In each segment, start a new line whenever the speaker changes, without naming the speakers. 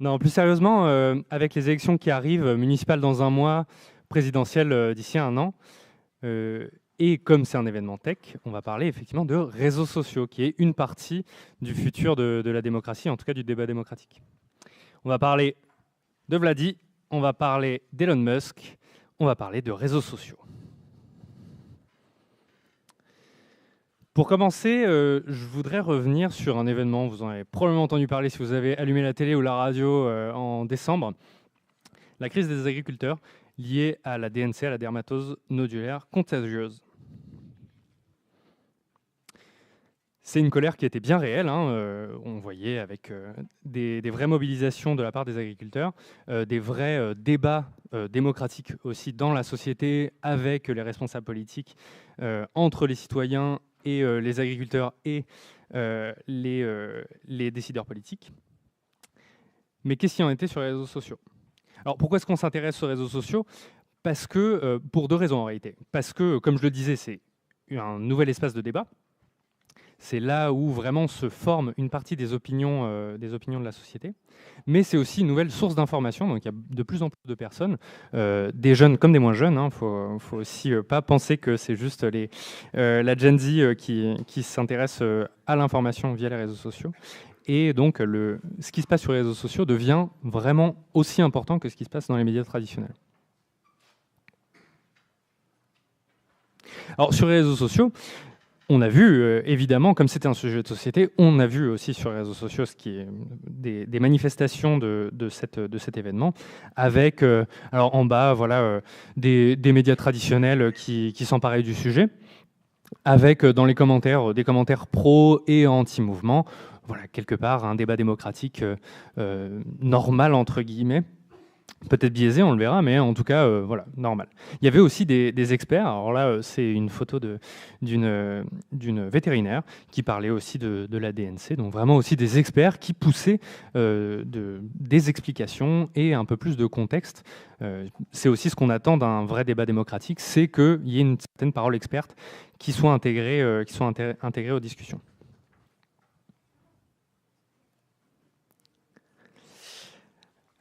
Non, plus sérieusement, avec les élections qui arrivent, municipales dans un mois, présidentielles d'ici un an, et comme c'est un événement tech, on va parler effectivement de réseaux sociaux, qui est une partie du futur de la démocratie, en tout cas du débat démocratique. On va parler de Vladi, on va parler d'Elon Musk, on va parler de réseaux sociaux. Pour commencer, je voudrais revenir sur un événement, vous en avez probablement entendu parler si vous avez allumé la télé ou la radio en décembre, la crise des agriculteurs liée à la DNC, à la dermatose nodulaire contagieuse. C'est une colère qui était bien réelle, hein, on voyait avec des vraies mobilisations de la part des agriculteurs, des vrais débats démocratiques aussi dans la société avec les responsables politiques, entre les citoyens et les agriculteurs et les décideurs politiques. Mais qu'est-ce qui en était sur les réseaux sociaux? Alors pourquoi est-ce qu'on s'intéresse aux réseaux sociaux? Parce que, pour deux raisons en réalité. Parce que, comme je le disais, c'est un nouvel espace de débat. C'est là où vraiment se forme une partie des opinions de la société. Mais c'est aussi une nouvelle source d'information. Donc il y a de plus en plus de personnes, des jeunes comme des moins jeunes. Il ne faut aussi pas penser que c'est juste la Gen Z qui s'intéresse à l'information via les réseaux sociaux. Et donc ce qui se passe sur les réseaux sociaux devient vraiment aussi important que ce qui se passe dans les médias traditionnels. Alors sur les réseaux sociaux, on a vu, évidemment, comme c'était un sujet de société, on a vu aussi sur les réseaux sociaux ce qui est des manifestations de cet événement, avec, alors en bas, voilà, des médias traditionnels qui s'emparaient du sujet, avec dans les commentaires, des commentaires pro et anti-mouvement, voilà, quelque part, un débat démocratique normal, entre guillemets. Peut-être biaisé, on le verra, mais en tout cas, voilà, normal. Il y avait aussi des experts. Alors là, c'est une photo d'une vétérinaire qui parlait aussi de la DNC, donc vraiment aussi des experts qui poussaient des explications et un peu plus de contexte. C'est aussi ce qu'on attend d'un vrai débat démocratique, c'est qu'il y ait une certaine parole experte qui soit intégrée aux discussions.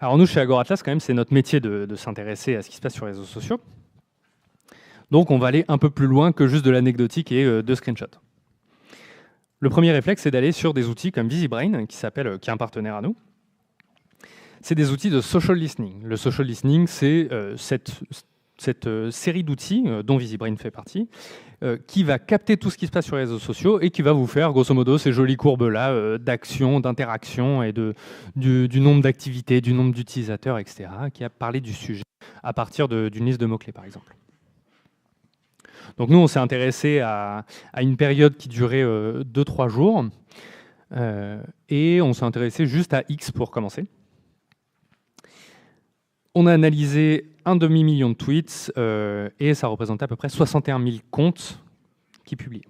Alors nous, chez Agoratlas, quand même, c'est notre métier de s'intéresser à ce qui se passe sur les réseaux sociaux. Donc on va aller un peu plus loin que juste de l'anecdotique et de screenshots. Le premier réflexe, c'est d'aller sur des outils comme VisiBrain, qui est un partenaire à nous. C'est des outils de social listening. Le social listening, c'est cette série d'outils, dont VisiBrain fait partie, qui va capter tout ce qui se passe sur les réseaux sociaux et qui va vous faire, grosso modo, ces jolies courbes-là d'actions, d'interactions et du nombre d'activités, du nombre d'utilisateurs, etc., qui a parlé du sujet à partir d'une liste de mots-clés, par exemple. Donc nous, on s'est intéressé à une période qui durait 2-3 jours, et on s'est intéressé juste à X pour commencer. On a analysé 1 demi-million de tweets et ça représentait à peu près 61 000 comptes qui publiaient.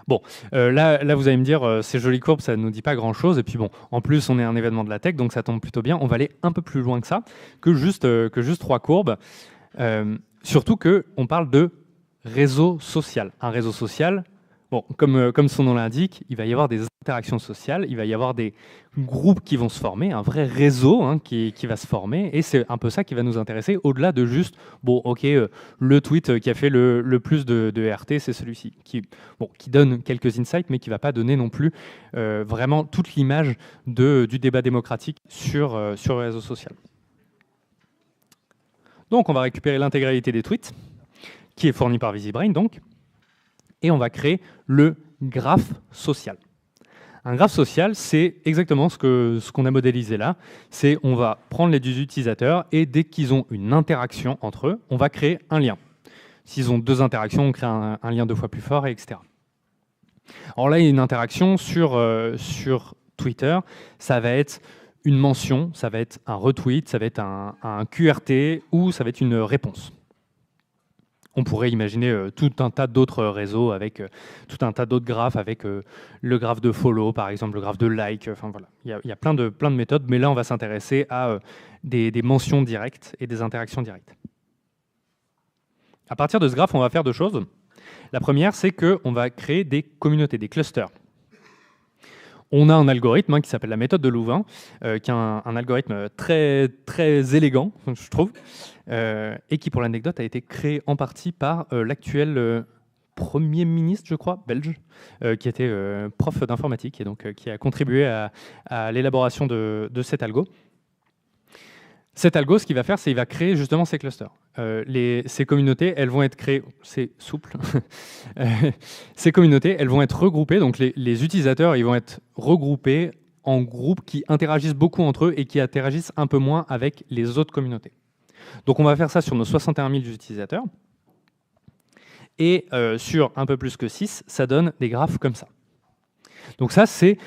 Bon, là, vous allez me dire, ces jolies courbes, ça ne nous dit pas grand-chose. Et puis bon, en plus, on est un événement de la tech, donc ça tombe plutôt bien. On va aller un peu plus loin que ça, que juste 3 courbes. Surtout qu'on parle de réseau social. Un réseau social, bon, comme son nom l'indique, il va y avoir des interactions sociales, il va y avoir des groupes qui vont se former, un vrai réseau qui va se former, et c'est un peu ça qui va nous intéresser, au-delà de juste, bon, ok, le tweet qui a fait le plus de RT, c'est celui-ci, qui donne quelques insights, mais qui ne va pas donner non plus vraiment toute l'image du débat démocratique sur le réseau social. Donc, on va récupérer l'intégralité des tweets, qui est fournie par VisiBrain, donc, et on va créer le graphe social. Un graphe social, c'est exactement ce qu'on a modélisé là. C'est on va prendre les 2 utilisateurs et dès qu'ils ont une interaction entre eux, on va créer un lien. S'ils ont 2 interactions, on crée un lien 2 fois plus fort, etc. Alors là, il y a une interaction sur Twitter. Ça va être une mention, ça va être un retweet, ça va être un QRT ou ça va être une réponse. On pourrait imaginer tout un tas d'autres réseaux avec tout un tas d'autres graphes, avec le graphe de follow, par exemple, le graphe de like. Enfin voilà, il y a plein de méthodes, mais là, on va s'intéresser à des mentions directes et des interactions directes. À partir de ce graphe, on va faire 2 choses. La première, c'est qu'on va créer des communautés, des clusters. On a un algorithme qui s'appelle la méthode de Louvain, qui est un algorithme très, très élégant, je trouve, et qui, pour l'anecdote, a été créé en partie par l'actuel Premier ministre, je crois, belge, qui était prof d'informatique et donc qui a contribué à l'élaboration de cet algo. Cet algo, ce qu'il va faire, c'est qu'il va créer justement ces clusters. Ces communautés, elles vont être créées, c'est souple, ces communautés, elles vont être regroupées, donc les utilisateurs, ils vont être regroupés en groupes qui interagissent beaucoup entre eux et qui interagissent un peu moins avec les autres communautés. Donc on va faire ça sur nos 61 000 utilisateurs, et sur un peu plus que 6, ça donne des graphes comme ça. Donc ça, c'est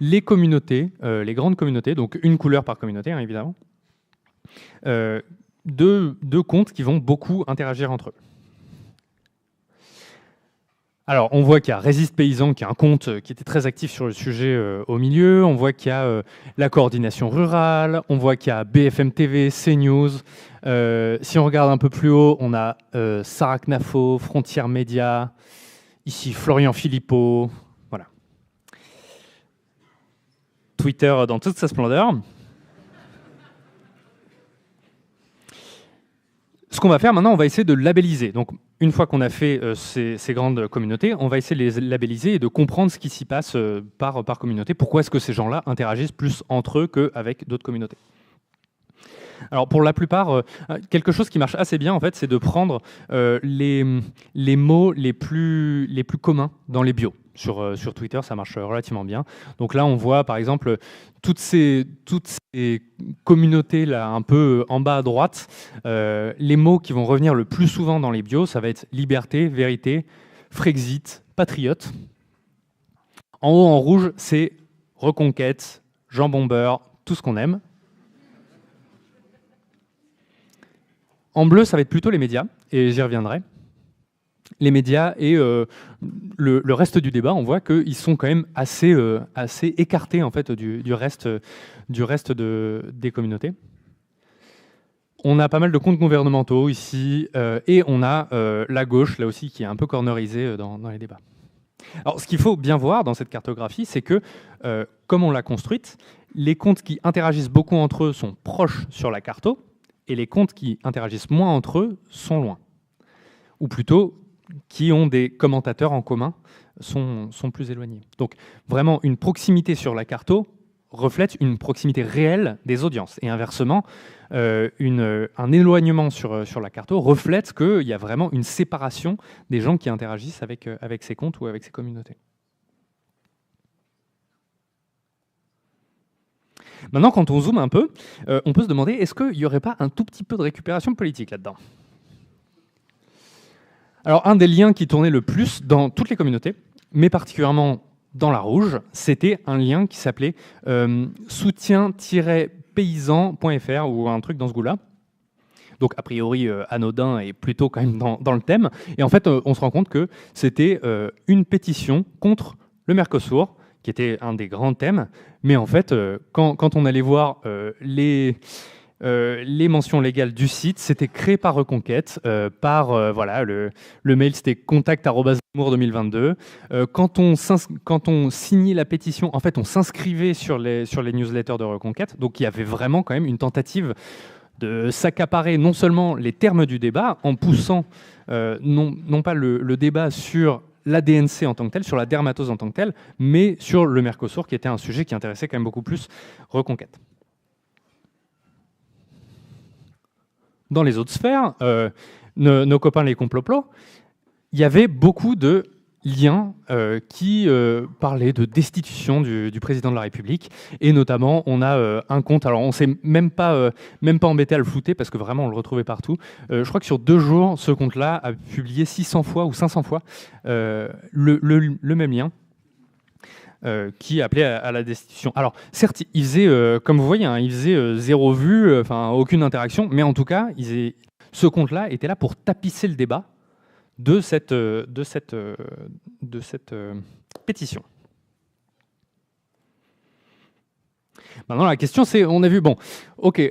les communautés, les grandes communautés, donc une couleur par communauté, évidemment, deux comptes qui vont beaucoup interagir entre eux. Alors, on voit qu'il y a Résiste Paysan, qui est un compte qui était très actif sur le sujet au milieu. On voit qu'il y a la coordination rurale. On voit qu'il y a BFM TV, CNews. Si on regarde un peu plus haut, on a Sarah Knafo, Frontières Média, ici Florian Philippot. Voilà. Twitter dans toute sa splendeur. Ce qu'on va faire maintenant, on va essayer de labelliser. Donc, une fois qu'on a fait ces grandes communautés, on va essayer de les labelliser et de comprendre ce qui s'y passe par communauté. Pourquoi est-ce que ces gens-là interagissent plus entre eux qu'avec d'autres communautés? Alors, pour la plupart, quelque chose qui marche assez bien, en fait, c'est de prendre les mots les plus communs dans les bios. Sur Twitter, ça marche relativement bien. Donc là, on voit, par exemple, toutes ces communautés là, un peu en bas à droite. Les mots qui vont revenir le plus souvent dans les bios, ça va être liberté, vérité, Frexit, patriote. En haut, en rouge, c'est reconquête, jambon beurre, tout ce qu'on aime. En bleu, ça va être plutôt les médias, et j'y reviendrai. Les médias et le reste du débat, on voit qu'ils sont quand même assez écartés en fait, du reste des communautés. On a pas mal de comptes gouvernementaux ici, et on a la gauche, là aussi, qui est un peu cornerisée dans les débats. Alors, ce qu'il faut bien voir dans cette cartographie, c'est que, comme on l'a construite, les comptes qui interagissent beaucoup entre eux sont proches sur la carto, et les comptes qui interagissent moins entre eux sont loin. Ou plutôt, qui ont des commentateurs en commun sont plus éloignés. Donc, vraiment, une proximité sur la carto reflète une proximité réelle des audiences. Et inversement, un éloignement sur la carto reflète qu'il y a vraiment une séparation des gens qui interagissent avec ces comptes ou avec ces communautés. Maintenant, quand on zoome un peu, on peut se demander, est-ce qu'il n'y aurait pas un tout petit peu de récupération politique là-dedans? Alors, un des liens qui tournait le plus dans toutes les communautés, mais particulièrement dans la rouge, c'était un lien qui s'appelait soutien-paysan.fr ou un truc dans ce goût-là. Donc, a priori, anodin et plutôt quand même dans le thème. Et en fait, on se rend compte que c'était une pétition contre le Mercosur, qui était un des grands thèmes. Mais en fait, quand on allait voir les mentions légales du site, c'était créé par Reconquête, voilà, le mail c'était contact@amour2022. Quand on signait la pétition, en fait, on s'inscrivait sur les newsletters de Reconquête. Donc, il y avait vraiment quand même une tentative de s'accaparer non seulement les termes du débat, en poussant non pas le débat sur la DNC en tant que telle, sur la dermatose en tant que telle, mais sur le Mercosur, qui était un sujet qui intéressait quand même beaucoup plus Reconquête. Dans les autres sphères, nos copains les complots, il y avait beaucoup de liens qui parlaient de destitution du président de la République. Et notamment, on a un compte, alors on ne s'est même pas embêté à le flouter parce que vraiment on le retrouvait partout. Je crois que sur 2 jours, ce compte-là a publié 600 fois ou 500 fois le même lien. Qui appelait à la destitution. Alors, certes, il faisait, comme vous voyez, il faisait 0 vue, enfin aucune interaction, mais en tout cas, ce compte-là était là pour tapisser le débat de cette pétition. Maintenant, la question, c'est, on a vu, bon, ok,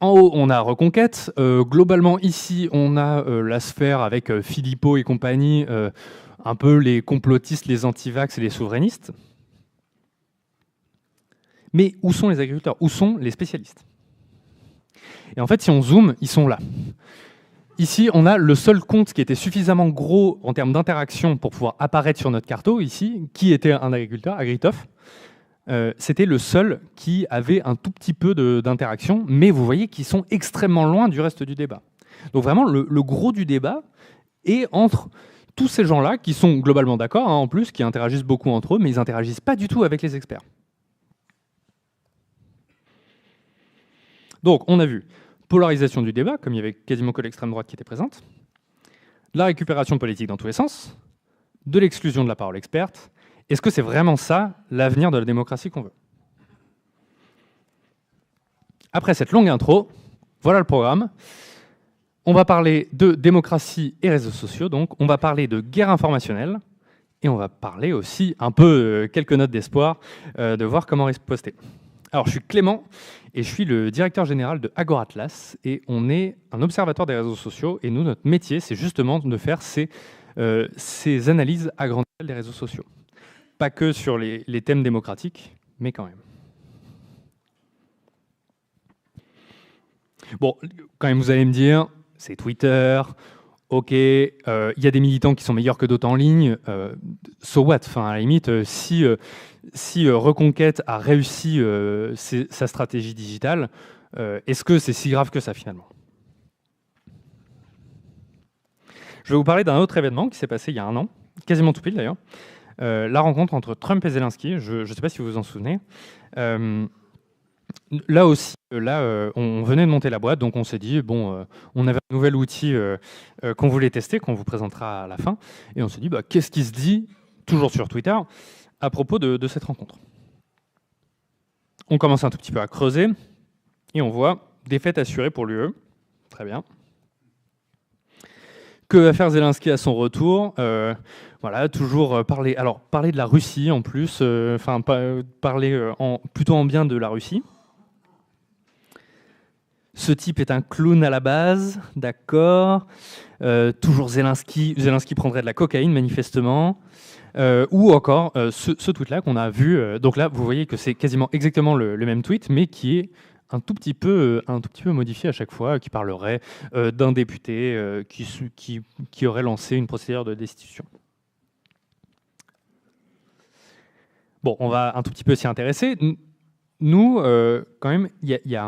en haut, on a Reconquête. Globalement, ici, on a la sphère avec Philippot et compagnie, un peu les complotistes, les antivax et les souverainistes. Mais où sont les agriculteurs? Où sont les spécialistes? Et en fait, si on zoome, ils sont là. Ici, on a le seul compte qui était suffisamment gros en termes d'interaction pour pouvoir apparaître sur notre carto, ici, qui était un agriculteur, Agritof. C'était le seul qui avait un tout petit peu d'interaction, mais vous voyez qu'ils sont extrêmement loin du reste du débat. Donc vraiment, le gros du débat est entre tous ces gens-là, qui sont globalement d'accord, en plus, qui interagissent beaucoup entre eux, mais ils n'interagissent pas du tout avec les experts. Donc, on a vu polarisation du débat, comme il y avait quasiment que l'extrême droite qui était présente, la récupération politique dans tous les sens, de l'exclusion de la parole experte. Est-ce que c'est vraiment ça l'avenir de la démocratie qu'on veut? Après cette longue intro, voilà le programme. On va parler de démocratie et réseaux sociaux, donc on va parler de guerre informationnelle, et on va parler aussi un peu, quelques notes d'espoir, de voir comment riposter. Alors, je suis Clément, et je suis le directeur général de Agoratlas, et on est un observatoire des réseaux sociaux, et nous, notre métier, c'est justement de faire ces analyses à grande échelle des réseaux sociaux. Pas que sur les thèmes démocratiques, mais quand même. Bon, quand même, vous allez me dire, c'est Twitter, ok, il y a des militants qui sont meilleurs que d'autres en ligne, so what? Enfin, à la limite, si Reconquête a réussi sa stratégie digitale, est-ce que c'est si grave que ça, finalement? Je vais vous parler d'un autre événement qui s'est passé il y a un an, quasiment tout pile d'ailleurs, la rencontre entre Trump et Zelensky, je ne sais pas si vous vous en souvenez. Là aussi, on venait de monter la boîte, donc on s'est dit, bon, on avait un nouvel outil qu'on voulait tester, qu'on vous présentera à la fin, et on s'est dit, bah, qu'est-ce qui se dit, toujours sur Twitter, à propos de cette rencontre? On commence un tout petit peu à creuser, et on voit défaite assurée pour l'UE, très bien. Que va faire Zelensky à son retour? Voilà, toujours parler de la Russie en plus, parler plutôt en bien de la Russie. Ce type est un clown à la base, d'accord. Toujours Zelensky prendrait de la cocaïne manifestement. Ou encore ce tweet-là qu'on a vu. Donc là, vous voyez que c'est quasiment exactement le même tweet, mais qui est un tout petit peu modifié à chaque fois, qui parlerait d'un député qui aurait lancé une procédure de destitution. Bon, on va un tout petit peu s'y intéresser. Nous, quand même, il y a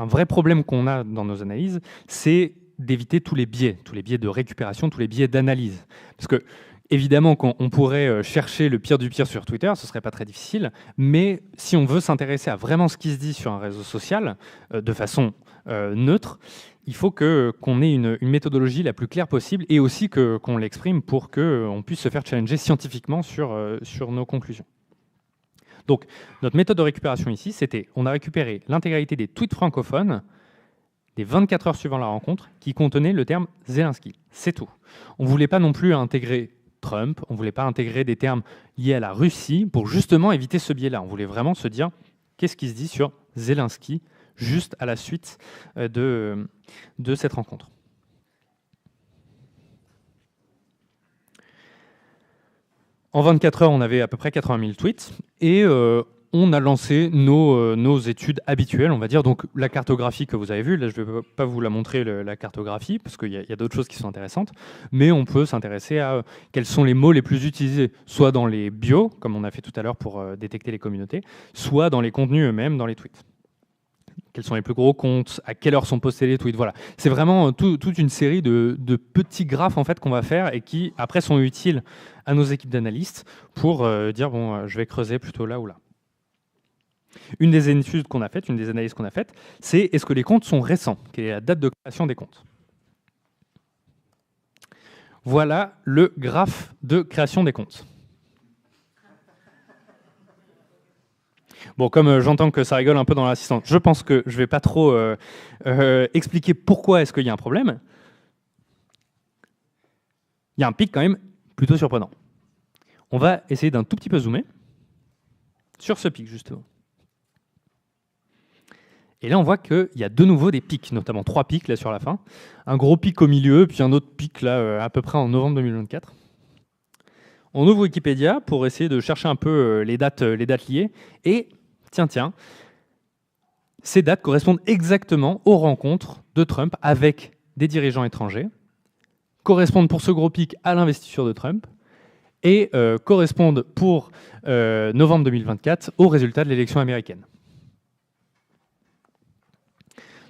un vrai problème qu'on a dans nos analyses, c'est d'éviter tous les biais de récupération, tous les biais d'analyse. Parce que, évidemment, qu'on pourrait chercher le pire du pire sur Twitter, ce ne serait pas très difficile, mais si on veut s'intéresser à vraiment ce qui se dit sur un réseau social, de façon neutre, il faut qu'on ait une méthodologie la plus claire possible, et aussi qu'on l'exprime pour qu'on puisse se faire challenger scientifiquement sur nos conclusions. Donc, notre méthode de récupération ici, c'était, on a récupéré l'intégralité des tweets francophones des 24 heures suivant la rencontre qui contenaient le terme Zelensky. C'est tout. On ne voulait pas non plus intégrer Trump, on ne voulait pas intégrer des termes liés à la Russie pour justement éviter ce biais-là. On voulait vraiment se dire, qu'est-ce qui se dit sur Zelensky juste à la suite de cette rencontre. En 24 heures, on avait à peu près 80 000 tweets et on a lancé nos études habituelles, on va dire. Donc la cartographie que vous avez vue, là je ne vais pas vous la montrer, la cartographie, parce qu'il y a d'autres choses qui sont intéressantes, mais on peut s'intéresser à quels sont les mots les plus utilisés, soit dans les bios, comme on a fait tout à l'heure pour détecter les communautés, soit dans les contenus eux-mêmes, dans les tweets. Quels sont les plus gros comptes, à quelle heure sont postés les tweets, voilà. C'est vraiment toute une série de petits graphes en fait, qu'on va faire et qui après sont utiles à nos équipes d'analystes pour dire bon, je vais creuser plutôt là ou là. Une des études qu'on a faites, une des analyses qu'on a faites, c'est est-ce que les comptes sont récents? Quelle est la date de création des comptes? Voilà le graphe de création des comptes. Bon, comme j'entends que ça rigole un peu dans l'assistance, je pense que je ne vais pas trop expliquer pourquoi est-ce qu'il y a un problème. Il y a un pic quand même plutôt surprenant. On va essayer d'un tout petit peu zoomer sur ce pic, justement. Et là, on voit qu'il y a de nouveau des pics, notamment 3 pics là sur la fin. Un gros pic au milieu, puis un autre pic là à peu près en novembre 2024. On ouvre Wikipédia pour essayer de chercher un peu les dates liées. Et tiens, ces dates correspondent exactement aux rencontres de Trump avec des dirigeants étrangers, correspondent pour ce gros pic à l'investiture de Trump, et correspondent pour novembre 2024 aux résultats de l'élection américaine.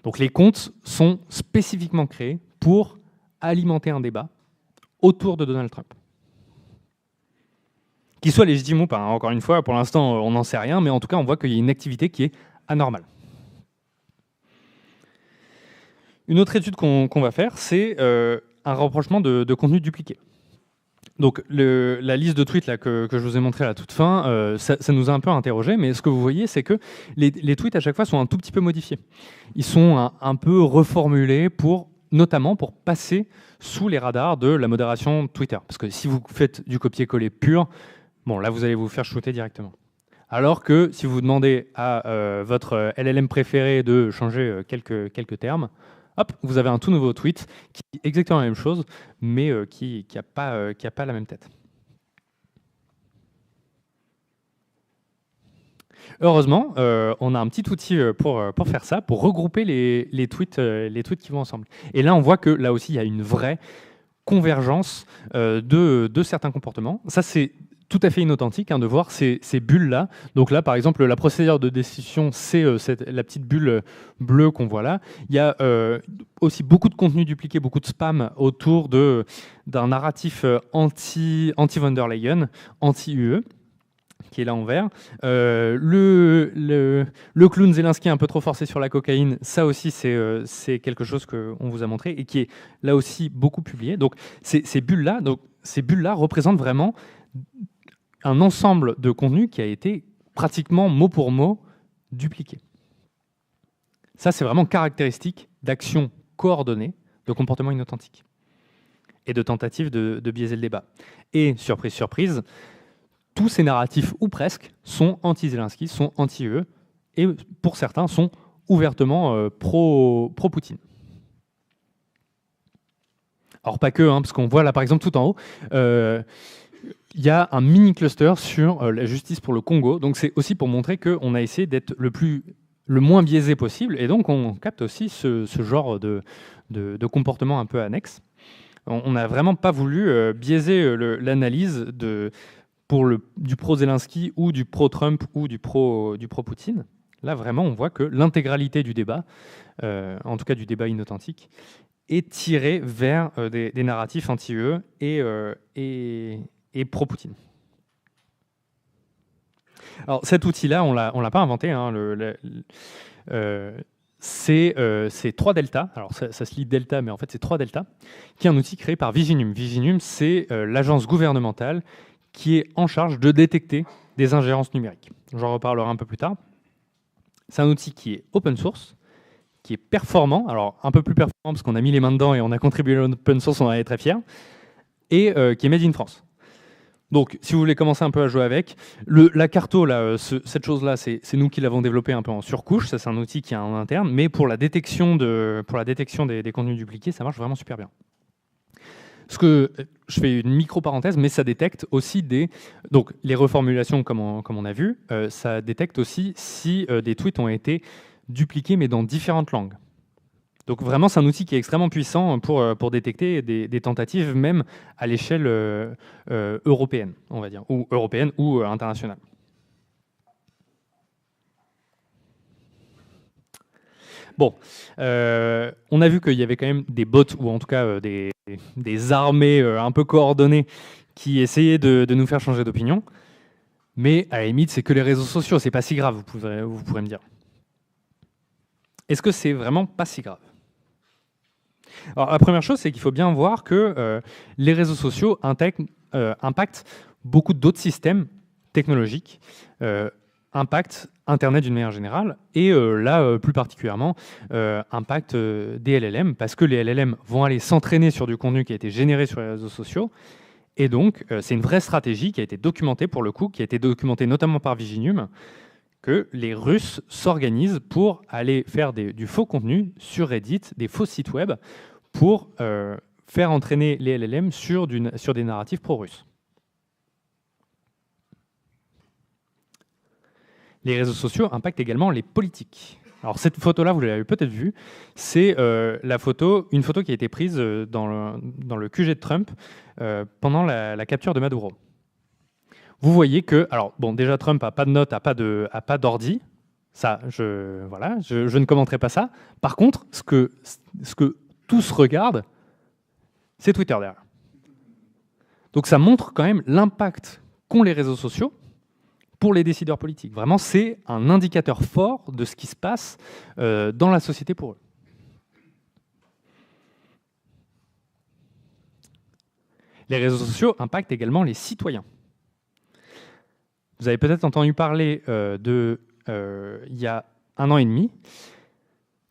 Donc les comptes sont spécifiquement créés pour alimenter un débat autour de Donald Trump. Qu'il soit légitime ou pas, hein. Encore une fois, pour l'instant, on n'en sait rien, mais en tout cas, on voit qu'il y a une activité qui est anormale. Une autre étude qu'on va faire, c'est un rapprochement de contenu dupliqué. Donc la liste de tweets là, que je vous ai montré à la toute fin, ça nous a un peu interrogé, mais ce que vous voyez, c'est que les tweets à chaque fois sont un tout petit peu modifiés. Ils sont un peu reformulés notamment pour passer sous les radars de la modération Twitter. Parce que si vous faites du copier-coller pur, bon là vous allez vous faire shooter directement. Alors que si vous demandez à votre LLM préféré de changer quelques termes, hop, vous avez un tout nouveau tweet qui dit exactement la même chose, mais qui n'a pas la même tête. Heureusement, on a un petit outil pour faire ça, pour regrouper les tweets qui vont ensemble. Et là, on voit que là aussi, il y a une vraie convergence de certains comportements. Ça, c'est tout à fait inauthentique de voir ces bulles-là. Donc là, par exemple, la procédure de décision, c'est la petite bulle bleue qu'on voit là. Il y a aussi beaucoup de contenu dupliqué, beaucoup de spam autour d'un narratif anti-von der Leyen, anti-UE, qui est là en vert. Le clown Zelensky un peu trop forcé sur la cocaïne, ça aussi c'est quelque chose qu'on vous a montré et qui est là aussi beaucoup publié. Donc ces bulles-là représentent vraiment un ensemble de contenu qui a été pratiquement mot pour mot dupliqué. Ça, c'est vraiment caractéristique d'actions coordonnées de comportements inauthentiques et de tentatives de biaiser le débat. Et, surprise, surprise, tous ces narratifs, ou presque, sont anti-Zelensky, sont anti-UE, et pour certains, sont ouvertement pro-Poutine. Alors pas que, parce qu'on voit là, par exemple, tout en haut, il y a un mini cluster sur la justice pour le Congo. Donc c'est aussi pour montrer qu'on a essayé d'être le moins biaisé possible, et donc on capte aussi ce genre de comportement un peu annexe. On n'a vraiment pas voulu biaiser l'analyse du pro-Zelensky ou du pro-Trump ou du pro-Poutine. Là, vraiment, on voit que l'intégralité du débat, en tout cas du débat inauthentique, est tirée vers des narratifs anti-UE et pro-Poutine. Alors cet outil-là, on l'a pas inventé. C'est 3Delta. Alors ça se lit Delta, mais en fait c'est 3Delta, qui est un outil créé par Viginum. Viginum, c'est l'agence gouvernementale qui est en charge de détecter des ingérences numériques. J'en reparlerai un peu plus tard. C'est un outil qui est open source, qui est performant, alors un peu plus performant parce qu'on a mis les mains dedans et on a contribué à l'open source, on en est très fiers, et qui est made in France. Donc, si vous voulez commencer un peu à jouer avec, la Carto, là, cette chose-là, c'est nous qui l'avons développé un peu en surcouche. Ça, c'est un outil qui est en interne, mais pour la détection des contenus dupliqués, ça marche vraiment super bien. Je fais une micro-parenthèse, mais ça détecte aussi donc les reformulations, comme on a vu, ça détecte aussi si des tweets ont été dupliqués, mais dans différentes langues. Donc vraiment, c'est un outil qui est extrêmement puissant pour détecter des tentatives, même à l'échelle européenne, on va dire, ou européenne ou internationale. Bon, on a vu qu'il y avait quand même des bots, ou en tout cas des armées un peu coordonnées qui essayaient de nous faire changer d'opinion. Mais à la limite, c'est que les réseaux sociaux, c'est pas si grave, vous pourrez me dire. Est-ce que c'est vraiment pas si grave ? Alors, la première chose, c'est qu'il faut bien voir que les réseaux sociaux impactent beaucoup d'autres systèmes technologiques, impactent Internet d'une manière générale, et là, plus particulièrement, impactent des LLM, parce que les LLM vont aller s'entraîner sur du contenu qui a été généré sur les réseaux sociaux, et donc c'est une vraie stratégie qui a été documentée pour le coup, qui a été documentée notamment par Viginum, que les Russes s'organisent pour aller faire du faux contenu sur Reddit, des faux sites web, pour faire entraîner les LLM sur des narratifs pro-russes. Les réseaux sociaux impactent également les politiques. Alors cette photo-là, vous l'avez peut-être vue, c'est une photo qui a été prise dans le QG de Trump pendant la capture de Maduro. Vous voyez que, alors bon, déjà Trump n'a pas de notes, n'a pas d'ordi. Ça, je ne commenterai pas ça. Par contre, ce que tous regardent, c'est Twitter derrière. Donc ça montre quand même l'impact qu'ont les réseaux sociaux pour les décideurs politiques. Vraiment, c'est un indicateur fort de ce qui se passe dans la société pour eux. Les réseaux sociaux impactent également les citoyens. Vous avez peut-être entendu parler il y a 1 an et demi,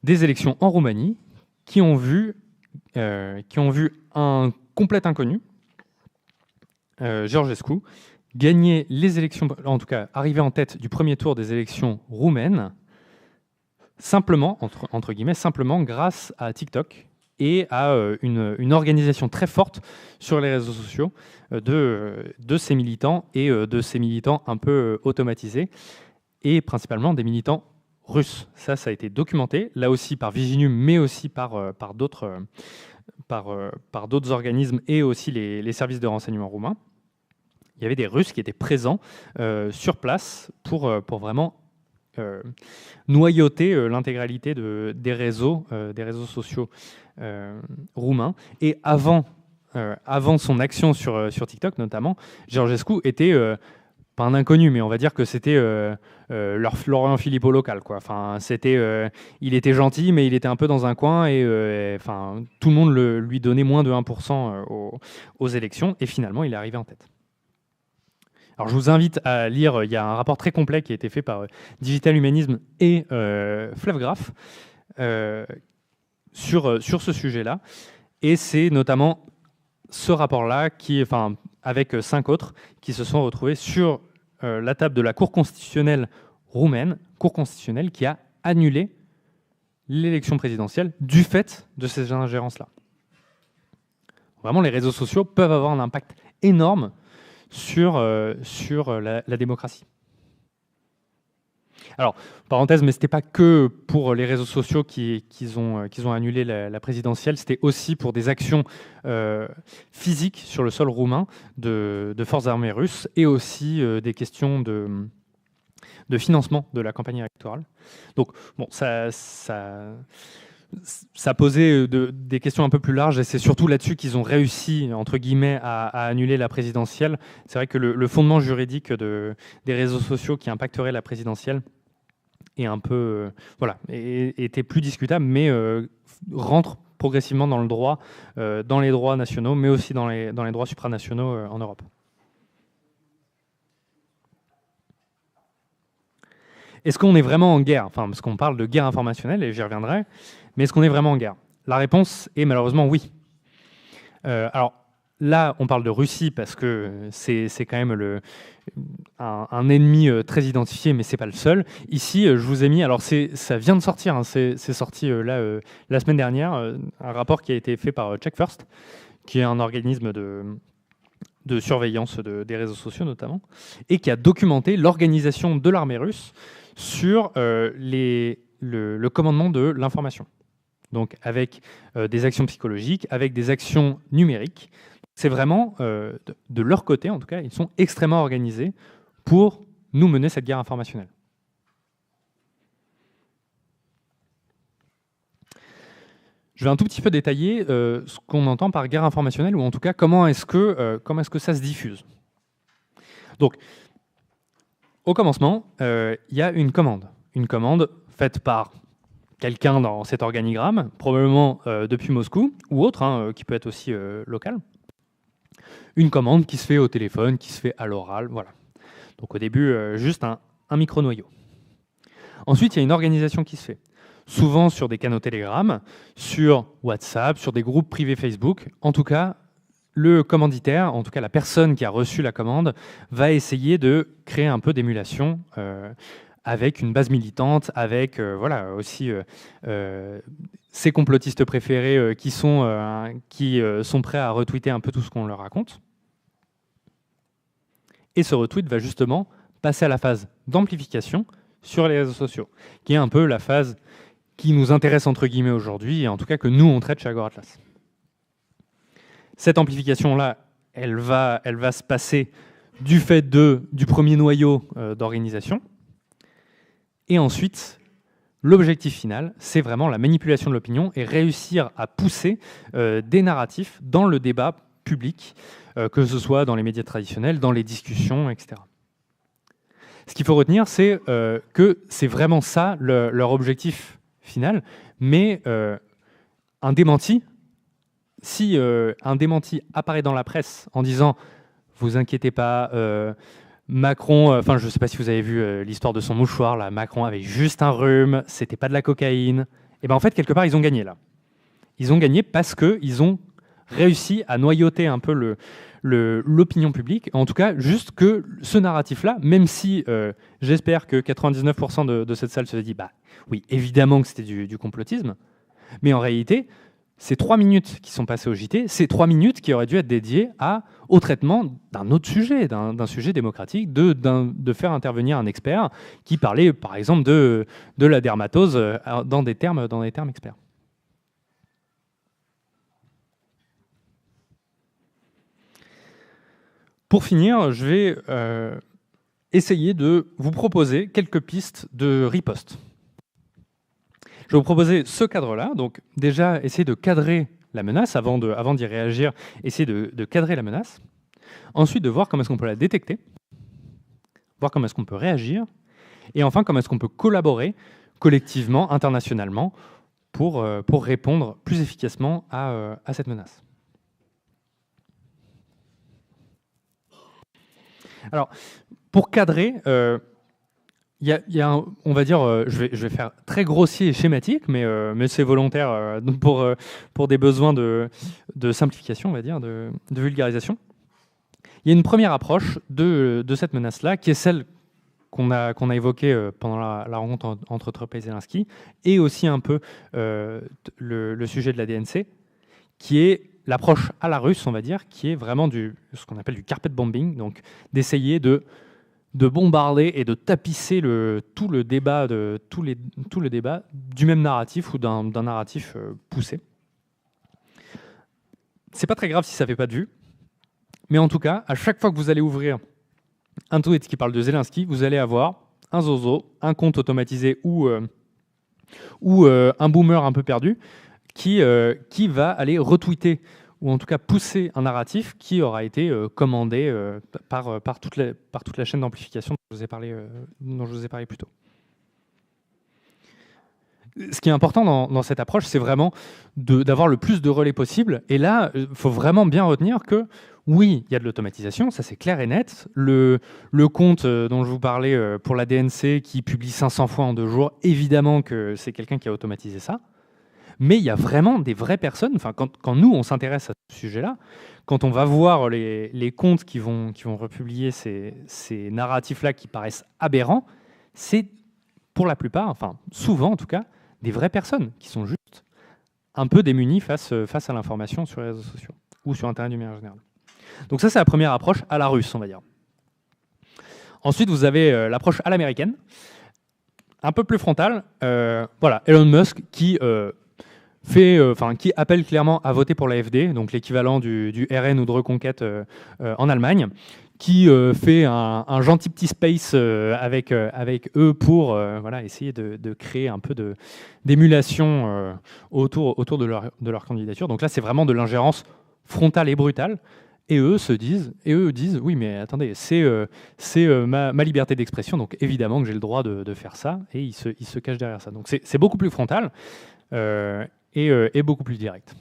des élections en Roumanie qui ont vu un complet inconnu, Georgescu, gagner les élections, en tout cas arriver en tête du premier tour des élections roumaines, simplement, entre guillemets, simplement grâce à TikTok et à une organisation très forte sur les réseaux sociaux de ces militants et de ces militants un peu automatisés, et principalement des militants russes. Ça a été documenté, là aussi par Viginum, mais aussi par d'autres organismes et aussi les services de renseignement roumains. Il y avait des Russes qui étaient présents sur place pour vraiment noyauter l'intégralité des réseaux sociaux roumains. Et avant son action sur TikTok notamment, Georgescu était pas un inconnu, mais on va dire que c'était leur Florian Philippot local, quoi. Enfin, il était gentil, mais il était un peu dans un coin et tout le monde lui donnait moins de 1% aux élections, et finalement, il est arrivé en tête. Alors, je vous invite à lire, il y a un rapport très complet qui a été fait par Digital Humanism et Fleuve sur ce sujet-là, et c'est notamment ce rapport-là, avec 5 autres, qui se sont retrouvés sur la table de la Cour constitutionnelle roumaine, Cour constitutionnelle qui a annulé l'élection présidentielle du fait de ces ingérences-là. Vraiment, les réseaux sociaux peuvent avoir un impact énorme sur la démocratie. Alors, parenthèse, mais ce n'était pas que pour les réseaux sociaux qu'ils ont annulé la présidentielle, c'était aussi pour des actions physiques sur le sol roumain de forces armées russes, et aussi des questions de financement de la campagne électorale. Donc, bon, ça posait des questions un peu plus larges, et c'est surtout là-dessus qu'ils ont réussi, entre guillemets, à annuler la présidentielle. C'est vrai que le fondement juridique des réseaux sociaux qui impacterait la présidentielle est un peu, était plus discutable, mais rentre progressivement dans le droit, dans les droits nationaux, mais aussi dans les droits supranationaux en Europe. Est-ce qu'on est vraiment en guerre? Enfin, parce qu'on parle de guerre informationnelle, et j'y reviendrai, mais est-ce qu'on est vraiment en guerre? La réponse est malheureusement oui. Alors là, on parle de Russie parce que c'est quand même un ennemi très identifié, mais c'est pas le seul. Ici, je vous ai mis, alors ça vient de sortir, hein, c'est sorti la semaine dernière, un rapport qui a été fait par Check First, qui est un organisme de surveillance des réseaux sociaux notamment, et qui a documenté l'organisation de l'armée russe sur le commandement de l'information. Donc avec des actions psychologiques, avec des actions numériques. C'est vraiment, de leur côté en tout cas, ils sont extrêmement organisés pour nous mener cette guerre informationnelle. Je vais un tout petit peu détailler ce qu'on entend par guerre informationnelle, ou en tout cas comment est-ce que ça se diffuse. Donc, au commencement, il y a une commande faite par quelqu'un dans cet organigramme, probablement depuis Moscou, ou autre, hein, qui peut être aussi local. Une commande qui se fait au téléphone, qui se fait à l'oral, voilà. Donc au début, juste un micro-noyau. Ensuite, il y a une organisation qui se fait, souvent sur des canaux Telegram, sur WhatsApp, sur des groupes privés Facebook. En tout cas, le commanditaire, en tout cas la personne qui a reçu la commande, va essayer de créer un peu d'émulation avec une base militante, avec aussi ses complotistes préférés qui sont prêts à retweeter un peu tout ce qu'on leur raconte. Et ce retweet va justement passer à la phase d'amplification sur les réseaux sociaux, qui est un peu la phase qui nous intéresse entre guillemets aujourd'hui, et en tout cas que nous on traite chez Agora Atlas. Cette amplification-là, elle va se passer du fait du premier noyau d'organisation, et ensuite, l'objectif final, c'est vraiment la manipulation de l'opinion et réussir à pousser des narratifs dans le débat public, que ce soit dans les médias traditionnels, dans les discussions, etc. Ce qu'il faut retenir, c'est que c'est vraiment ça leur objectif final, mais un démenti, si un démenti apparaît dans la presse en disant « vous inquiétez pas, Macron, enfin je ne sais pas si vous avez vu l'histoire de son mouchoir, là, Macron avait juste un rhume, c'était pas de la cocaïne », et bien en fait, quelque part, ils ont gagné là. Ils ont gagné parce qu'ils ont réussi à noyauter un peu l'opinion publique, en tout cas juste que ce narratif-là, même si j'espère que 99% de cette salle se dit bah oui, évidemment que c'était du complotisme, mais en réalité, ces 3 minutes qui sont passées au JT, c'est 3 minutes qui auraient dû être dédiées au traitement d'un autre sujet, d'un sujet démocratique, de faire intervenir un expert qui parlait par exemple de la dermatose dans des termes experts. Pour finir, je vais essayer de vous proposer quelques pistes de riposte. Je vais vous proposer ce cadre-là, donc déjà essayer de cadrer la menace avant d'y réagir, essayer de cadrer la menace. Ensuite, de voir comment est-ce qu'on peut la détecter, voir comment est-ce qu'on peut réagir, et enfin comment est-ce qu'on peut collaborer collectivement, internationalement, pour répondre plus efficacement à cette menace. Alors, pour cadrer, on va dire, je vais faire très grossier et schématique, mais c'est volontaire pour des besoins de simplification, on va dire, de vulgarisation. Il y a une première approche de cette menace-là, qui est celle qu'on a évoquée pendant la rencontre entre Trump et Zelensky, et aussi un peu le sujet de la DNC, qui est l'approche à la russe, on va dire, qui est vraiment ce qu'on appelle du carpet bombing, donc d'essayer de bombarder et de tapisser tout le débat du même narratif ou d'un narratif poussé. C'est pas très grave si ça fait pas de vue, mais en tout cas, à chaque fois que vous allez ouvrir un tweet qui parle de Zelensky, vous allez avoir un zozo, un compte automatisé ou un boomer un peu perdu qui va aller retweeter ou en tout cas pousser un narratif qui aura été commandé par toute la chaîne d'amplification dont je vous ai parlé plus tôt. Ce qui est important dans cette approche, c'est vraiment d'avoir le plus de relais possible. Et là, il faut vraiment bien retenir que oui, il y a de l'automatisation, ça c'est clair et net. Le compte dont je vous parlais pour la DNC qui publie 500 fois en 2 jours, évidemment que c'est quelqu'un qui a automatisé ça. Mais il y a vraiment des vraies personnes, enfin, quand nous, on s'intéresse à ce sujet-là, quand on va voir les comptes qui vont republier ces narratifs-là qui paraissent aberrants, c'est pour la plupart, enfin souvent en tout cas, des vraies personnes qui sont juste un peu démunies face à l'information sur les réseaux sociaux ou sur Internet du manière générale. Donc ça, c'est la première approche à la russe, on va dire. Ensuite, vous avez l'approche à l'américaine, un peu plus frontale. Voilà, Elon Musk qui qui appelle clairement à voter pour l'AfD, donc l'équivalent du RN ou de Reconquête en Allemagne, qui fait un gentil petit space avec eux pour voilà, essayer de créer un peu d'émulation autour de leur candidature. Donc là, c'est vraiment de l'ingérence frontale et brutale. Et eux disent, oui, mais attendez, c'est ma liberté d'expression, donc évidemment que j'ai le droit de faire ça, et ils se cachent derrière ça. Donc c'est beaucoup plus frontal et beaucoup plus direct.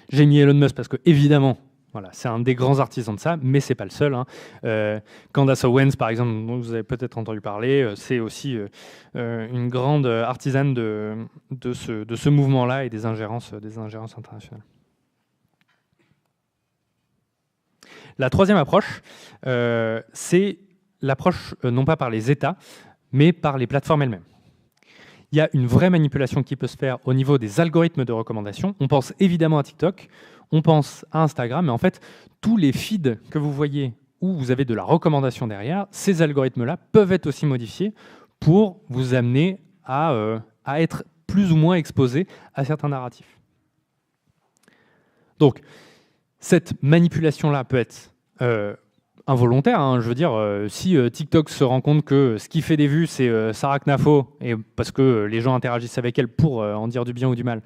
J'ai mis Elon Musk parce que, évidemment, voilà, c'est un des grands artisans de ça, mais ce n'est pas le seul. Candace Owens, par exemple, dont vous avez peut-être entendu parler, c'est aussi une grande artisane de ce mouvement-là et des ingérences internationales. La troisième approche, c'est l'approche non pas par les États, mais par les plateformes elles-mêmes. Il y a une vraie manipulation qui peut se faire au niveau des algorithmes de recommandation. On pense évidemment à TikTok, on pense à Instagram, mais en fait, tous les feeds que vous voyez où vous avez de la recommandation derrière, ces algorithmes-là peuvent être aussi modifiés pour vous amener à être plus ou moins exposé à certains narratifs. Donc, cette manipulation-là peut être involontaire. Hein. Je veux dire, si TikTok se rend compte que ce qui fait des vues, c'est Sarah Knafo, et parce que les gens interagissent avec elle pour en dire du bien ou du mal,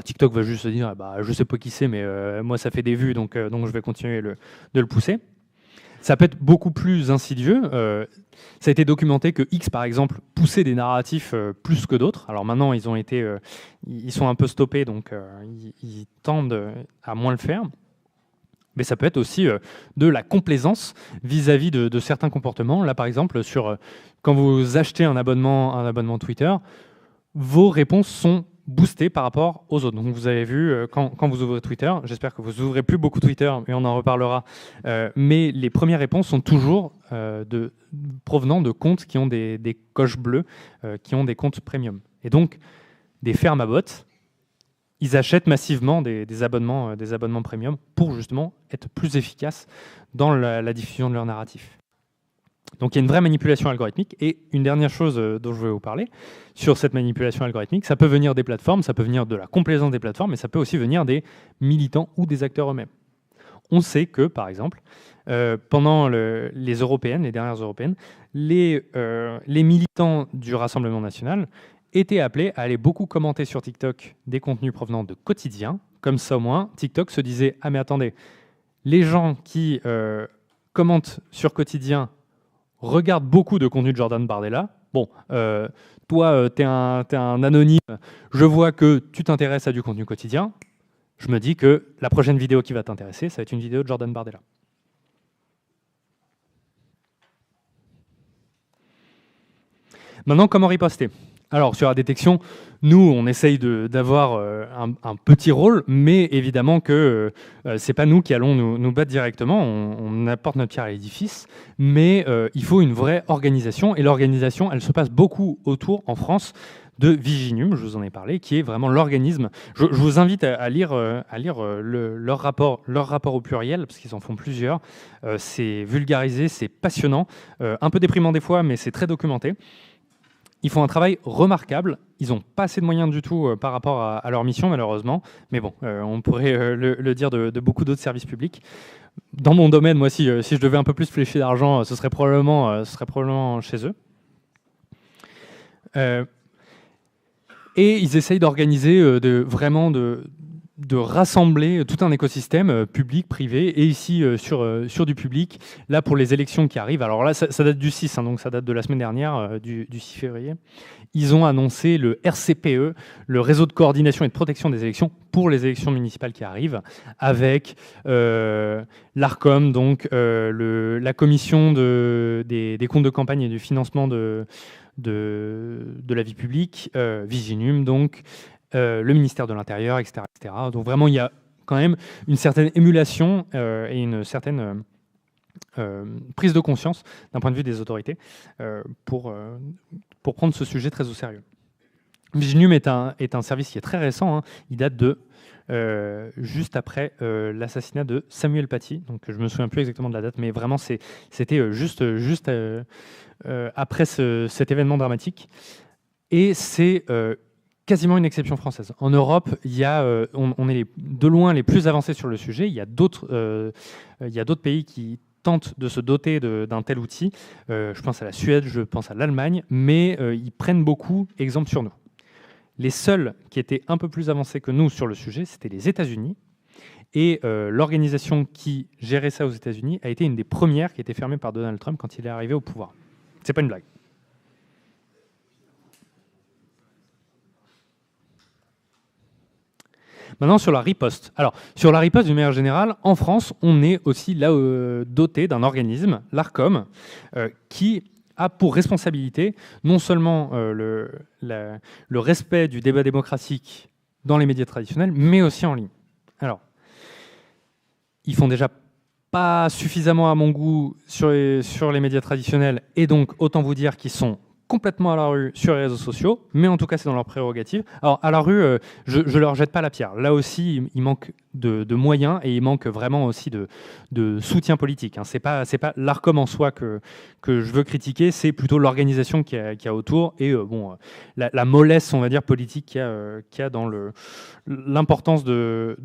TikTok va juste se dire, je sais pas qui c'est, mais moi ça fait des vues, donc je vais continuer de le pousser. Ça peut être beaucoup plus insidieux. Ça a été documenté que X, par exemple, poussait des narratifs plus que d'autres. Alors maintenant, ils sont un peu stoppés, donc ils tendent à moins le faire. Mais ça peut être aussi de la complaisance vis-à-vis de certains comportements. Là, par exemple, quand vous achetez un abonnement Twitter, vos réponses sont boostées par rapport aux autres. Donc vous avez vu, quand vous ouvrez Twitter, j'espère que vous ouvrez plus beaucoup Twitter, mais on en reparlera, mais les premières réponses sont toujours provenant de comptes qui ont des coches bleues, qui ont des comptes premium. Et donc, des fermes à bots, ils achètent massivement des abonnements premium pour justement être plus efficaces dans la diffusion de leur narratif. Donc il y a une vraie manipulation algorithmique. Et une dernière chose dont je vais vous parler, sur cette manipulation algorithmique, ça peut venir des plateformes, ça peut venir de la complaisance des plateformes, mais ça peut aussi venir des militants ou des acteurs eux-mêmes. On sait que, par exemple, pendant les européennes, les dernières européennes, les militants du Rassemblement national étaient appelés à aller beaucoup commenter sur TikTok des contenus provenant de Quotidien. Comme ça, au moins, TikTok se disait « Ah mais attendez, les gens qui commentent sur Quotidien regardent beaucoup de contenu de Jordan Bardella. Bon, toi, tu es un anonyme, je vois que tu t'intéresses à du contenu quotidien. Je me dis que la prochaine vidéo qui va t'intéresser, ça va être une vidéo de Jordan Bardella. » Maintenant, comment riposter ? Alors, sur la détection, nous, on essaye d'avoir un petit rôle, mais évidemment que ce n'est pas nous qui allons nous battre directement, on apporte notre pierre à l'édifice, mais il faut une vraie organisation, et l'organisation, elle se passe beaucoup autour, en France, de Viginum, je vous en ai parlé, qui est vraiment l'organisme. Je vous invite à lire leur rapport au pluriel, parce qu'ils en font plusieurs. C'est vulgarisé, c'est passionnant, un peu déprimant des fois, mais c'est très documenté. Ils font un travail remarquable. Ils n'ont pas assez de moyens du tout par rapport à leur mission, malheureusement. Mais bon, on pourrait le dire de beaucoup d'autres services publics. Dans mon domaine, moi, si je devais un peu plus flécher d'argent, ce serait probablement chez eux. Et ils essayent d'organiser, vraiment de rassembler tout un écosystème public, privé, et ici sur du public, là pour les élections qui arrivent. Alors là, ça date du 6, hein, donc ça date de la semaine dernière, du 6 février. Ils ont annoncé le RCPE, le réseau de coordination et de protection des élections, pour les élections municipales qui arrivent, avec l'ARCOM, donc la commission des comptes de campagne et du financement de la vie publique, Viginum, donc, le ministère de l'Intérieur, etc., etc. Donc vraiment, il y a quand même une certaine émulation et une certaine prise de conscience d'un point de vue des autorités pour prendre ce sujet très au sérieux. Viginum est un service qui est très récent, hein. Il date de juste après l'assassinat de Samuel Paty. Donc je me souviens plus exactement de la date, mais vraiment c'était juste après cet événement dramatique. Et c'est quasiment une exception française. En Europe, on est de loin les plus avancés sur le sujet. Il y a d'autres pays qui tentent de se doter d'un tel outil. Je pense à la Suède, je pense à l'Allemagne, mais ils prennent beaucoup exemple sur nous. Les seuls qui étaient un peu plus avancés que nous sur le sujet, c'était les États-Unis. Et l'organisation qui gérait ça aux États-Unis a été une des premières qui a été fermée par Donald Trump quand il est arrivé au pouvoir. C'est pas une blague. Maintenant, sur la riposte. Alors, sur la riposte, d'une manière générale, en France, on est aussi là doté d'un organisme, l'ARCOM, qui a pour responsabilité non seulement le respect du débat démocratique dans les médias traditionnels, mais aussi en ligne. Alors, ils font déjà pas suffisamment à mon goût sur les médias traditionnels, et donc autant vous dire qu'ils sont complètement à la rue sur les réseaux sociaux, mais en tout cas, c'est dans leur prérogative. Alors, à la rue, je ne leur jette pas la pierre. Là aussi, il manque de moyens et il manque vraiment aussi de soutien politique. Hein. Ce n'est pas l'Arcom en soi que je veux critiquer, c'est plutôt l'organisation qu'il y a autour et la mollesse, on va dire, politique qu'il y a dans l'importance de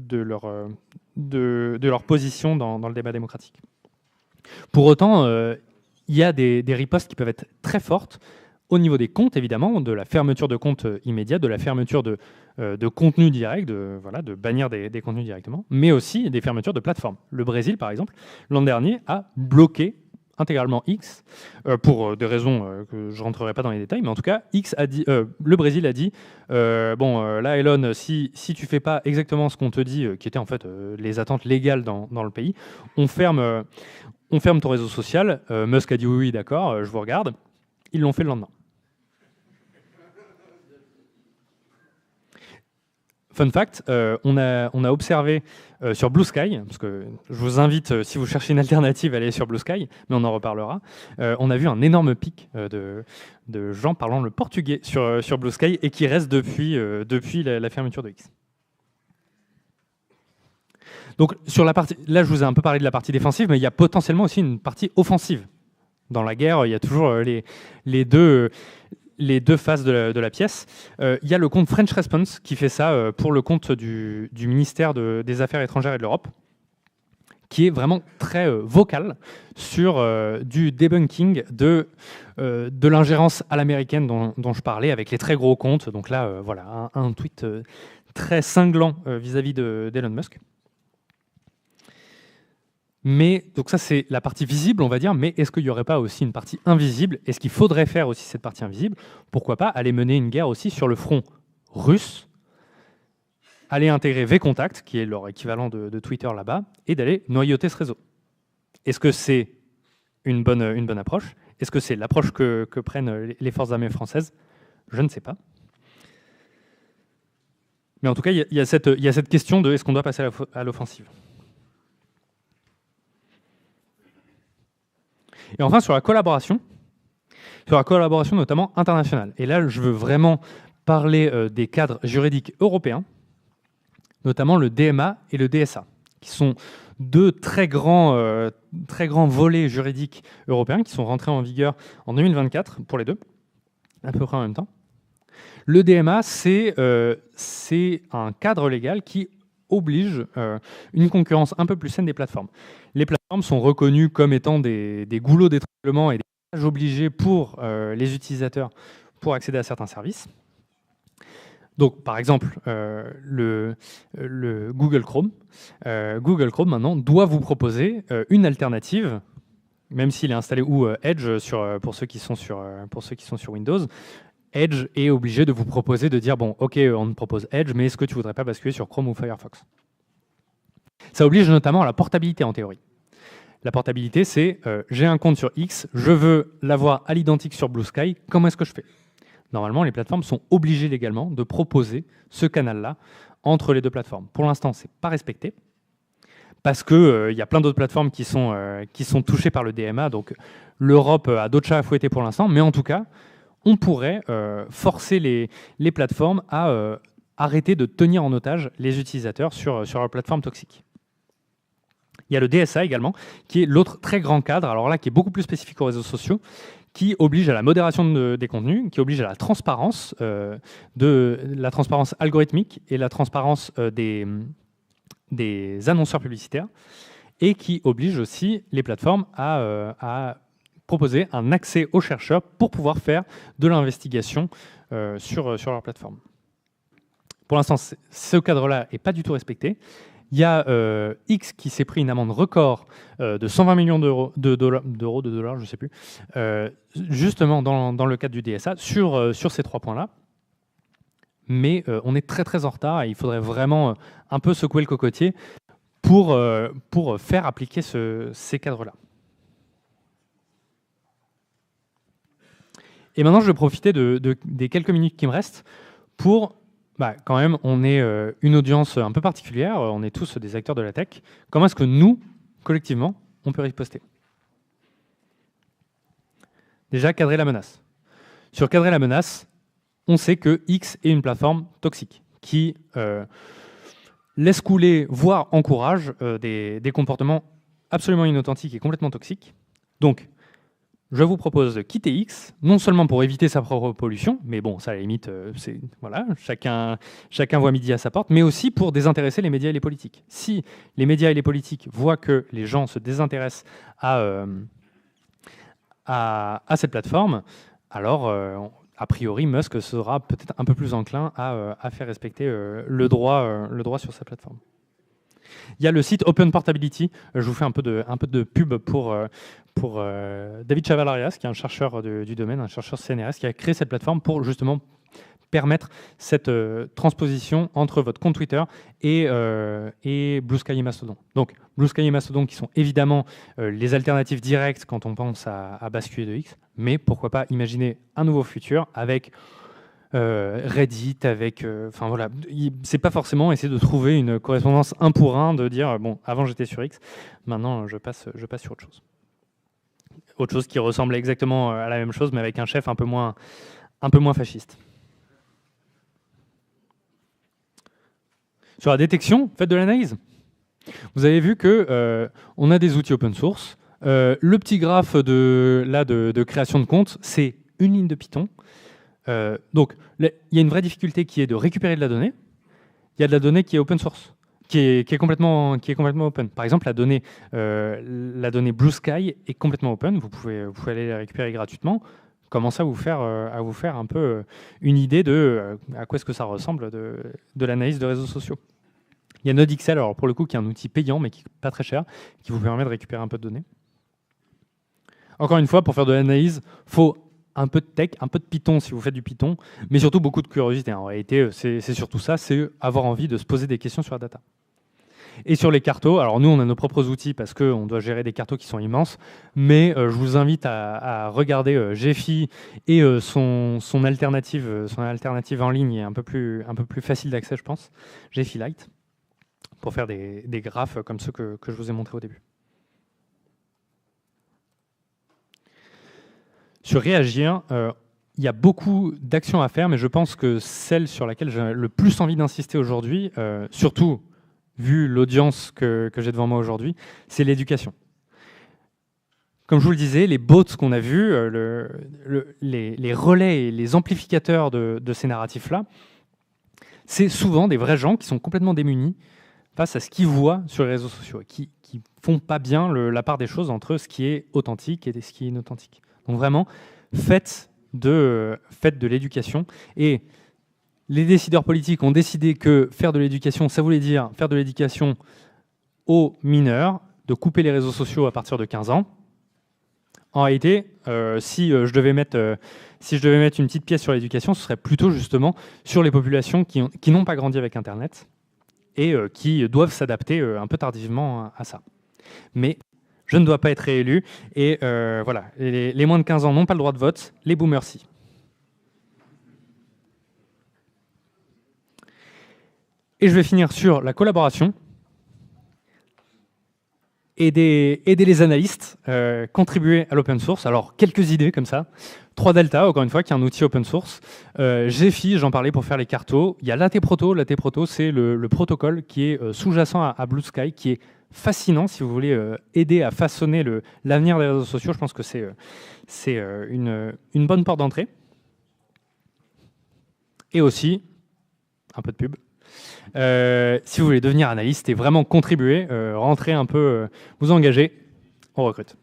leur position dans le débat démocratique. Pour autant, il y a des ripostes qui peuvent être très fortes au niveau des comptes, évidemment, de la fermeture de comptes immédiats, de la fermeture de contenus directs, de bannir des contenus directement, mais aussi des fermetures de plateformes. Le Brésil, par exemple, l'an dernier, a bloqué intégralement X, pour des raisons que je ne rentrerai pas dans les détails, mais en tout cas, le Brésil a dit, là, Elon, si tu ne fais pas exactement ce qu'on te dit, qui était en fait les attentes légales dans le pays, on ferme ton réseau social. Musk a dit oui, d'accord, je vous regarde. Ils l'ont fait le lendemain. Fun fact, on a observé sur Blue Sky, parce que je vous invite, si vous cherchez une alternative, à aller sur Blue Sky, mais on en reparlera. On a vu un énorme pic de gens parlant le portugais sur Blue Sky et qui reste depuis la fermeture de X. Donc, sur la partie, là, je vous ai un peu parlé de la partie défensive, mais il y a potentiellement aussi une partie offensive. Dans la guerre, il y a toujours les deux faces de la pièce. Il y a le compte French Response qui fait ça pour le compte du ministère des Affaires étrangères et de l'Europe, qui est vraiment très vocal sur du debunking de l'ingérence à l'américaine dont je parlais, avec les très gros comptes. Donc là, voilà, un tweet très cinglant vis-à-vis d'Elon Musk. Mais, donc ça, c'est la partie visible, on va dire, mais est-ce qu'il n'y aurait pas aussi une partie invisible? Est-ce qu'il faudrait faire aussi cette partie invisible? Pourquoi pas aller mener une guerre aussi sur le front russe, aller intégrer vContact, qui est leur équivalent de Twitter là-bas, et d'aller noyauter ce réseau? Est-ce que c'est une bonne approche? Est-ce que c'est l'approche que prennent les forces armées françaises? Je ne sais pas. Mais en tout cas, il y a cette question de est-ce qu'on doit passer à l'offensive? Et enfin, sur la collaboration notamment internationale. Et là, je veux vraiment parler des cadres juridiques européens, notamment le DMA et le DSA, qui sont deux très grands volets juridiques européens qui sont rentrés en vigueur en 2024 pour les deux, à peu près en même temps. Le DMA, c'est un cadre légal qui oblige une concurrence un peu plus saine des plateformes. Les plateformes sont reconnues comme étant des goulots d'étranglement et des passages obligés pour les utilisateurs pour accéder à certains services. Donc, par exemple, le Google Chrome. Google Chrome, maintenant, doit vous proposer une alternative, même s'il est installé, ou Edge, pour ceux qui sont sur Windows. Edge est obligé de vous proposer de dire, bon, OK, on te propose Edge, mais est-ce que tu ne voudrais pas basculer sur Chrome ou Firefox? Ça oblige notamment à la portabilité, en théorie. La portabilité, c'est j'ai un compte sur X, je veux l'avoir à l'identique sur Blue Sky, comment est-ce que je fais? Normalement, les plateformes sont obligées légalement de proposer ce canal-là entre les deux plateformes. Pour l'instant, ce n'est pas respecté, parce qu'il y a plein d'autres plateformes qui sont touchées par le DMA, donc l'Europe a d'autres chats à fouetter pour l'instant, mais en tout cas, on pourrait forcer les plateformes à arrêter de tenir en otage les utilisateurs sur leur plateforme toxique. Il y a le DSA également, qui est l'autre très grand cadre, alors là, qui est beaucoup plus spécifique aux réseaux sociaux, qui oblige à la modération des contenus, qui oblige à la transparence, la transparence algorithmique et la transparence des annonceurs publicitaires, et qui oblige aussi les plateformes à proposer un accès aux chercheurs pour pouvoir faire de l'investigation sur leur plateforme. Pour l'instant, ce cadre-là n'est pas du tout respecté. Il y a X qui s'est pris une amende record de 120 millions de dollars, je ne sais plus, justement dans le cadre du DSA, sur ces trois points-là. Mais on est très très en retard et il faudrait vraiment un peu secouer le cocotier pour faire appliquer ces cadres-là. Et maintenant, je vais profiter des quelques minutes qui me restent pour... quand même, on est une audience un peu particulière, on est tous des acteurs de la tech. Comment est-ce que nous, collectivement, on peut riposter? Déjà, cadrer la menace. Sur cadrer la menace, on sait que X est une plateforme toxique qui laisse couler, voire encourage des comportements absolument inauthentiques et complètement toxiques. Donc, je vous propose de quitter X, non seulement pour éviter sa propre pollution, mais bon, ça à la limite, voilà, chacun voit midi à sa porte, mais aussi pour désintéresser les médias et les politiques. Si les médias et les politiques voient que les gens se désintéressent à cette plateforme, alors, a priori, Musk sera peut-être un peu plus enclin à faire respecter le droit sur sa plateforme. Il y a le site Open Portability. Je vous fais un peu de pub pour David Chavalarias, qui est un chercheur du domaine, un chercheur CNRS, qui a créé cette plateforme pour justement permettre cette transposition entre votre compte Twitter et Blue Sky et Mastodon. Donc, Blue Sky et Mastodon qui sont évidemment les alternatives directes quand on pense à basculer de X, mais pourquoi pas imaginer un nouveau futur avec Reddit, avec... Enfin voilà, c'est pas forcément essayer de trouver une correspondance un pour un, de dire, bon, avant j'étais sur X, maintenant je passe sur autre chose. Autre chose qui ressemble exactement à la même chose, mais avec un chef un peu moins fasciste. Sur la détection, faites de l'analyse. Vous avez vu que on a des outils open source. Le petit graphe de création de compte, c'est une ligne de Python. Donc, il y a une vraie difficulté qui est de récupérer de la donnée. Il y a de la donnée qui est open source, qui est complètement open. Par exemple, la donnée Blue Sky est complètement open. Vous pouvez aller la récupérer gratuitement. Commencez à vous faire un peu une idée de à quoi est-ce que ça ressemble de l'analyse de réseaux sociaux. Il y a NodeXL, alors pour le coup, qui est un outil payant, mais qui n'est pas très cher, qui vous permet de récupérer un peu de données. Encore une fois, pour faire de l'analyse, il faut un peu de tech, un peu de Python si vous faites du Python, mais surtout beaucoup de curiosité. En réalité, c'est surtout ça, c'est avoir envie de se poser des questions sur la data. Et sur les cartos, alors nous, on a nos propres outils parce qu'on doit gérer des cartos qui sont immenses, mais je vous invite à regarder Gephi et son alternative en ligne est un peu plus facile d'accès, je pense, Gephi Lite, pour faire des graphes comme ceux que je vous ai montrés au début. Sur Réagir, il y a beaucoup d'actions à faire, mais je pense que celle sur laquelle j'ai le plus envie d'insister aujourd'hui, surtout vu l'audience que j'ai devant moi aujourd'hui, c'est l'éducation. Comme je vous le disais, les bots qu'on a vus, les relais et les amplificateurs de ces narratifs-là, c'est souvent des vrais gens qui sont complètement démunis face à ce qu'ils voient sur les réseaux sociaux, et qui font pas bien la part des choses entre ce qui est authentique et ce qui est inauthentique. Donc vraiment, faites de l'éducation. Et les décideurs politiques ont décidé que faire de l'éducation, ça voulait dire faire de l'éducation aux mineurs, de couper les réseaux sociaux à partir de 15 ans. En réalité, si je devais mettre une petite pièce sur l'éducation, ce serait plutôt justement sur les populations qui n'ont pas grandi avec Internet et qui doivent s'adapter un peu tardivement à ça. Mais je ne dois pas être réélu. Et voilà, les moins de 15 ans n'ont pas le droit de vote, les boomers si. Et je vais finir sur la collaboration. Aider les analystes, contribuer à l'open source. Alors, quelques idées comme ça. 3Delta, encore une fois, qui est un outil open source. Gephi, j'en parlais pour faire les cartos. Il y a Latte-Proto. Latte-Proto, c'est le protocole qui est sous-jacent à Blue Sky, qui est fascinant si vous voulez aider à façonner l'avenir des réseaux sociaux. Je pense que c'est une bonne porte d'entrée. Et aussi, un peu de pub, si vous voulez devenir analyste et vraiment contribuer, rentrer un peu, vous engager, on recrute.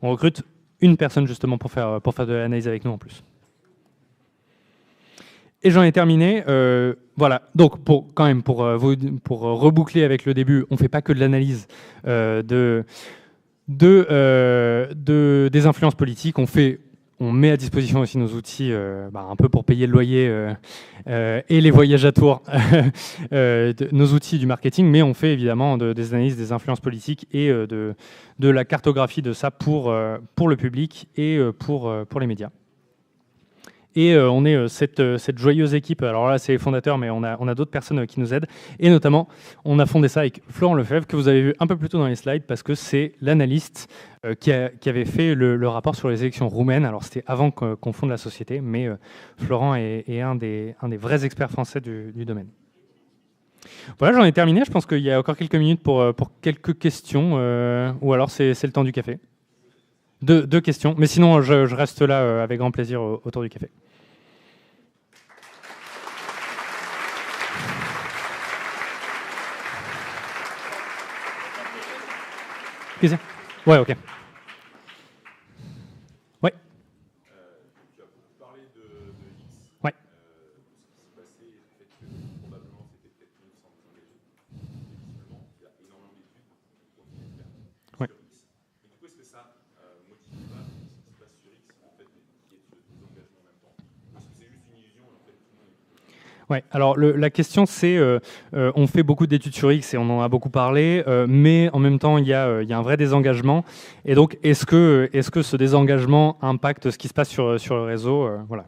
On recrute une personne justement pour faire de l'analyse avec nous en plus. Et j'en ai terminé. Voilà. Donc pour reboucler avec le début, on ne fait pas que de l'analyse des influences politiques. On met à disposition aussi nos outils, un peu pour payer le loyer et les voyages à Tours, nos outils du marketing, mais on fait évidemment des analyses des influences politiques et de la cartographie de ça pour le public et pour les médias. Et on est cette joyeuse équipe. Alors là, c'est les fondateurs, mais on a d'autres personnes qui nous aident. Et notamment, on a fondé ça avec Florent Lefebvre, que vous avez vu un peu plus tôt dans les slides, parce que c'est l'analyste qui avait fait le rapport sur les élections roumaines. Alors c'était avant qu'on fonde la société, mais Florent est un des vrais experts français du domaine. Voilà, j'en ai terminé. Je pense qu'il y a encore quelques minutes pour quelques questions, ou alors c'est le temps du café. Deux questions, mais sinon je reste là avec grand plaisir autour du café. Plaisir. Ouais, ok. Ouais.
Tu as beaucoup parlé de X.
Ouais.
Ce qui s'est passé, le fait que probablement c'était peut-être mieux sans désengager. Visiblement, il y a énormément d'études qui continuent de faire
Ouais.
sur X. Mais du coup, est-ce que ça motive pas ce qui se passe sur X, en fait, qui est de désengagement en même temps? Parce que c'est juste une illusion, en fait, tout le monde est...
Ouais, alors la question c'est, on fait beaucoup d'études sur X et on en a beaucoup parlé, mais en même temps il y a un vrai désengagement. Et donc est-ce que ce désengagement impacte ce qui se passe sur le réseau? Voilà,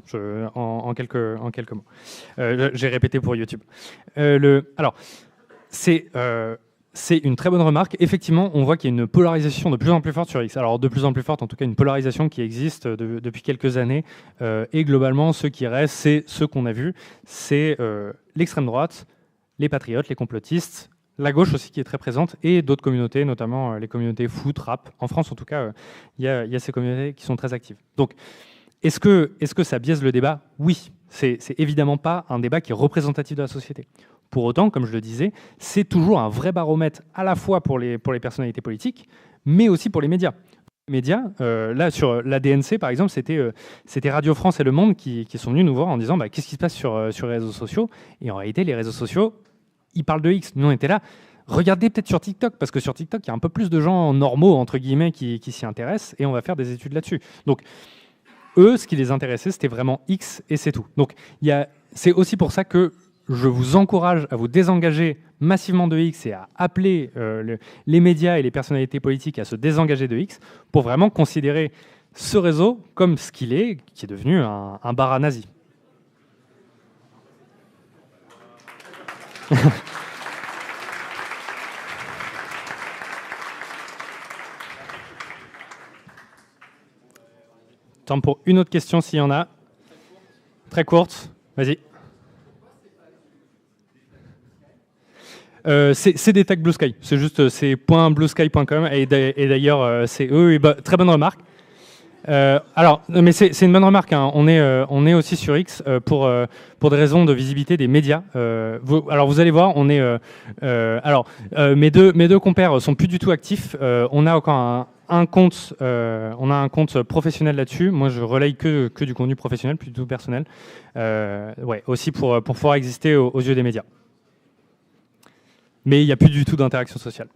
en quelques mots. J'ai répété pour YouTube. Alors c'est une très bonne remarque. Effectivement, on voit qu'il y a une polarisation de plus en plus forte sur X. Alors, de plus en plus forte, en tout cas, une polarisation qui existe depuis quelques années. Et globalement, ceux qui restent, c'est ceux qu'on a vus. C'est l'extrême droite, les patriotes, les complotistes, la gauche aussi qui est très présente, et d'autres communautés, notamment les communautés foot, rap. En France, en tout cas, il y a ces communautés qui sont très actives. Donc, est-ce que ça biaise le débat? Oui. C'est évidemment pas un débat qui est représentatif de la société. Pour autant, comme je le disais, c'est toujours un vrai baromètre à la fois pour les personnalités politiques, mais aussi pour les médias. Les médias, là sur la DNC par exemple, c'était Radio France et Le Monde qui sont venus nous voir en disant qu'est-ce qui se passe sur les réseaux sociaux. Et en réalité, les réseaux sociaux, ils parlent de X. Nous, on était là. Regardez peut-être sur TikTok, parce que sur TikTok, il y a un peu plus de gens normaux, entre guillemets, qui s'y intéressent, et on va faire des études là-dessus. Donc, eux, ce qui les intéressait, c'était vraiment X, et c'est tout. Donc, c'est aussi pour ça que je vous encourage à vous désengager massivement de X et à appeler les médias et les personnalités politiques à se désengager de X pour vraiment considérer ce réseau comme ce qu'il est, qui est devenu un bar à nazis. Temps pour une autre question s'il y en a. Très courte, vas-y. C'est des tags Blue Sky, c'est juste c'est .bluesky.com et d'ailleurs c'est eux, très bonne remarque. Alors, mais c'est une bonne remarque, hein. On est aussi sur X pour des raisons de visibilité des médias. Alors vous allez voir, mes deux compères sont plus du tout actifs. On a encore un compte, on a un compte professionnel là-dessus. Moi, je relaye que du contenu professionnel, plus du tout personnel. Ouais, aussi pour pouvoir exister aux yeux des médias. Mais il n'y a plus du tout d'interaction sociale.